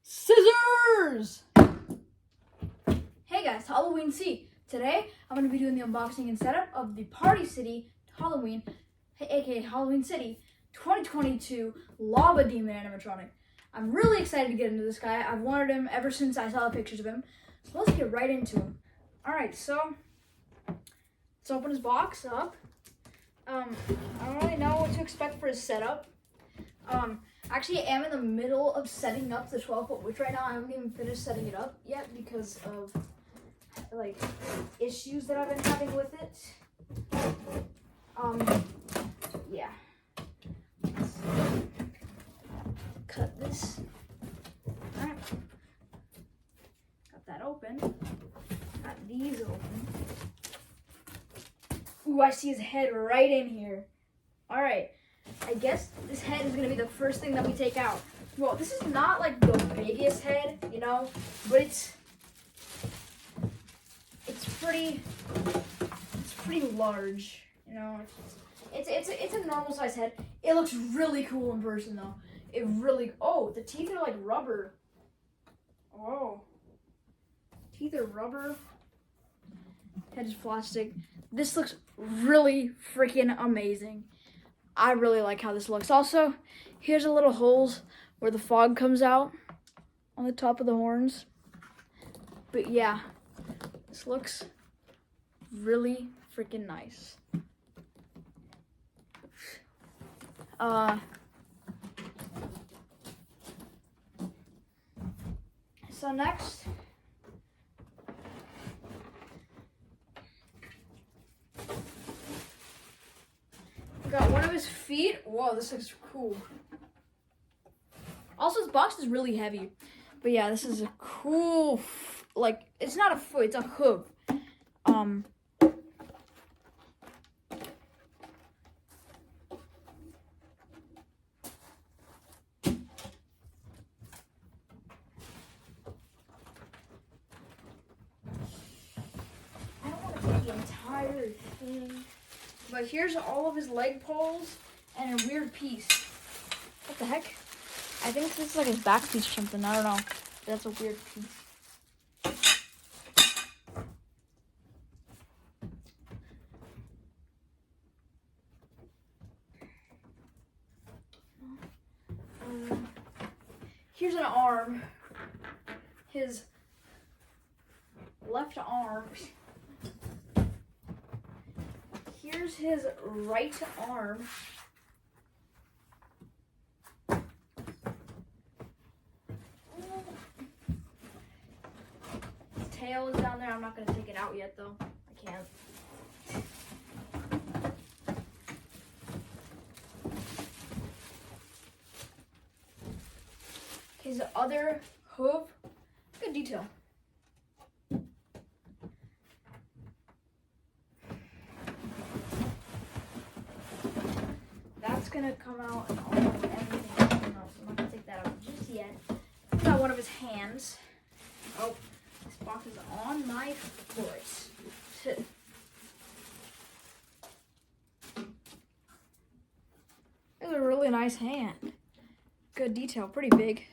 Scissors! Hey guys, Halloween C. Today, I'm going to be doing the unboxing and setup of the Party City Halloween, aka Halloween City 2022 Lava Demon animatronic. I'm really excited to get into this guy. I've wanted him ever since I saw the pictures of him. So let's get right into him. Alright, so let's open his box up. I don't really know what to expect for his setup. Actually, I am in the middle of setting up the 12-foot witch right now. I haven't even finished setting it up yet because of like issues that I've been having with it. Yeah. Let's cut this. Alright. Got that open. Got these open. Ooh, I see his head right in here. Alright. I guess this head is going to be the first thing that we take out. Well, this is not like the biggest head, you know, but it's pretty large, you know. It's a normal size head. It looks really cool in person though. Oh, the teeth are like rubber. Oh. Teeth are rubber. Head is plastic. This looks really freaking amazing. I really like how this looks. Also, here's a little holes where the fog comes out on the top of the horns. But yeah, this looks really freaking nice. So next, got one of his feet. Whoa, this looks cool. Also, this box is really heavy. But yeah, this is a cool, like, it's not a foot, it's a hoof. I don't want to take the entire thing. But here's all of his leg poles and a weird piece. What the heck? I think this is like his back piece or something. I don't know. That's a weird piece. Here's an arm. His left arm. Here's his right arm. His tail is down there. I'm not going to take it out yet, though. I can't. His other hoof. Good detail. That's gonna come out and all of everything else. I'm not gonna take that out just yet. Got one of his hands. Oh, this box is on my foot. It's a really nice hand. Good detail, pretty big.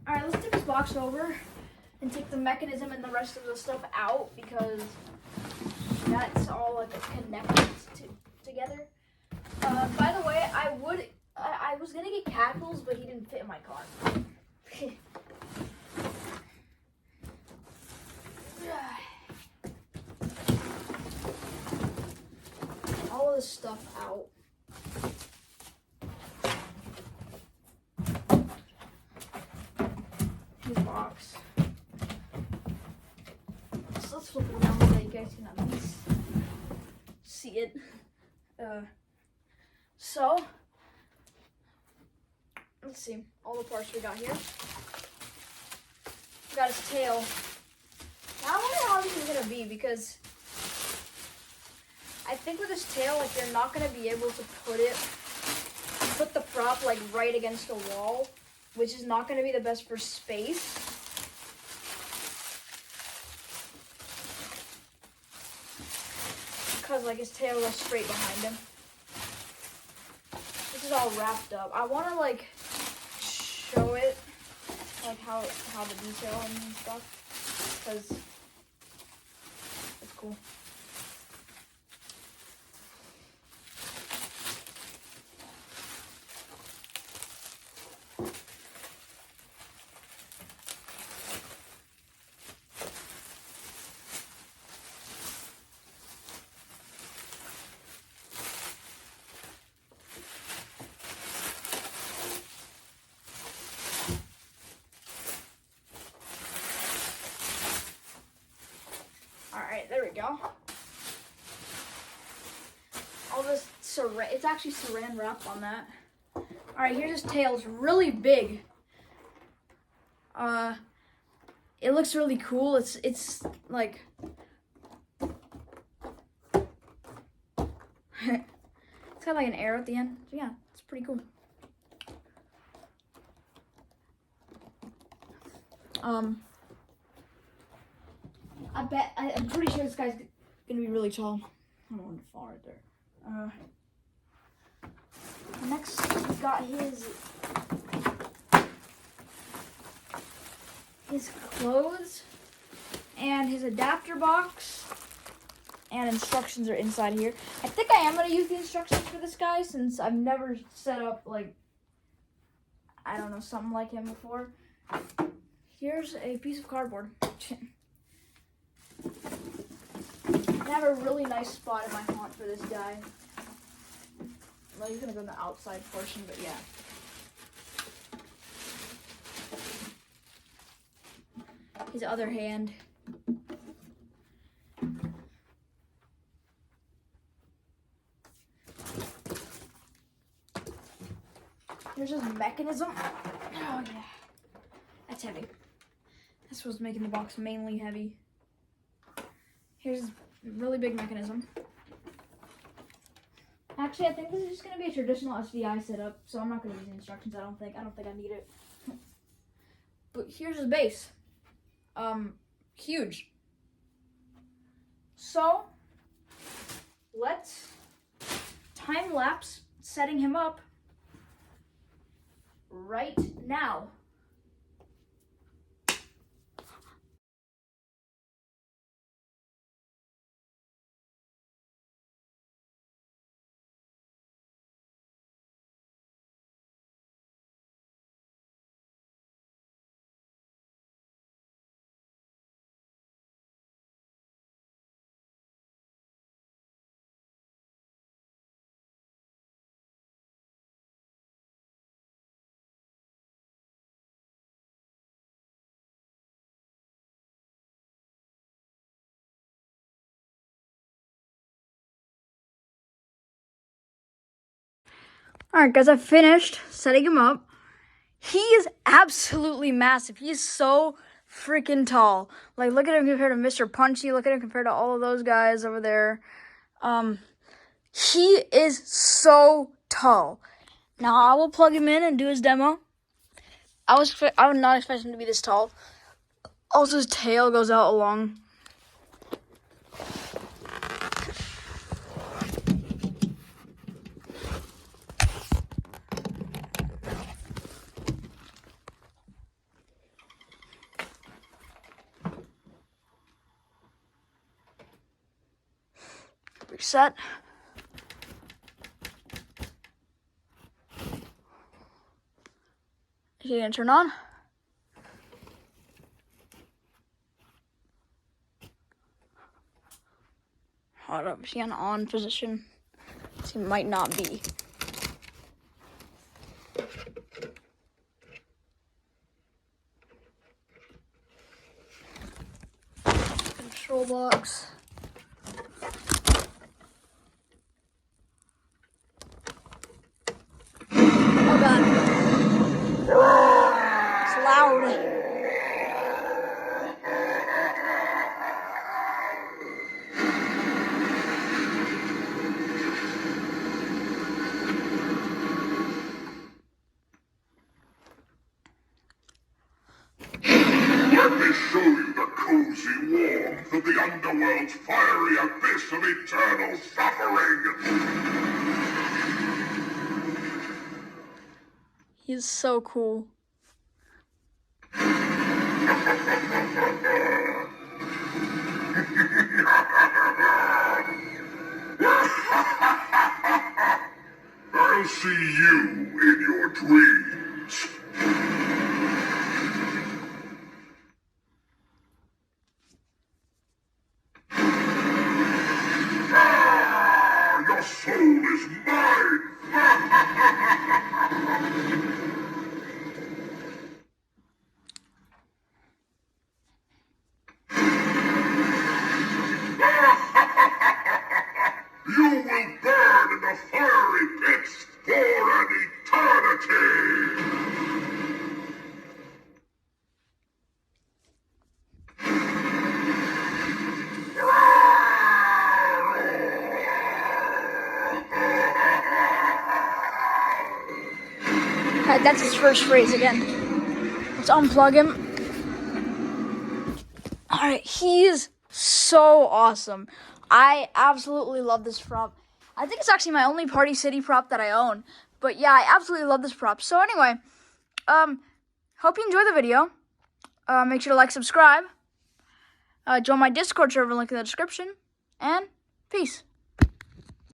Alright, let's take this box over and take the mechanism and the rest of the stuff out because that's all like connected together. By the way, I was gonna get Cackles, but he didn't fit in my car. All of this stuff out. His box. So let's flip it around so you guys can at least see it. So let's see all the parts we got here. We got his tail. Now I wonder how this is gonna be because I think with his tail, like you're not gonna be able to put the prop like right against the wall, which is not gonna be the best for space. because like his tail goes straight behind him. This is all wrapped up. I want to like show it, like how the detail and stuff, because it's cool. Alright, there we go. All this saran, it's actually saran wrap on that. Alright, here's his tail. It's really big. It looks really cool. It's like it's got like an arrow at the end. So yeah, it's pretty cool. I'm pretty sure this guy's gonna be really tall. I don't want to fall right there. Next, we got his clothes and his adapter box, and instructions are inside here. I think I am gonna use the instructions for this guy since I've never set up like, I don't know, something like him before. Here's a piece of cardboard. I have a really nice spot in my font for this guy. Well, he's gonna go in the outside portion, but yeah. His other hand. Here's his mechanism. Oh yeah. That's heavy. That's what's making the box mainly heavy. Here's his really big mechanism. Actually, I think this is just gonna be a traditional SDI setup, so I'm not gonna use the instructions. I don't think I need it. But here's his base. Huge. So let's time lapse setting him up right now. Alright guys, I finished setting him up. He is absolutely massive. He is so freaking tall. Like, look at him compared to Mr. Punchy. Look at him compared to all of those guys over there. He is so tall. Now, I will plug him in and do his demo. I would not expect him to be this tall. Also, his tail goes out along. Reset. Is he gonna turn on? Hold up, is he on on position? He might not be. Control box. Oh god. It's loud. Let me show you the cozy warmth of the the underworld's fiery abyss of eternal suffering. He's so cool. I'll see you in your dreams. Your soul is mine! You will burn in the fiery pits for an eternity! That's his first phrase again. Let's unplug him. Alright, he is so awesome. I absolutely love this prop. I think it's actually my only Party City prop that I own. But yeah, I absolutely love this prop. So anyway, hope you enjoyed the video. Make sure to like, subscribe. Join my Discord server, link in the description. And peace.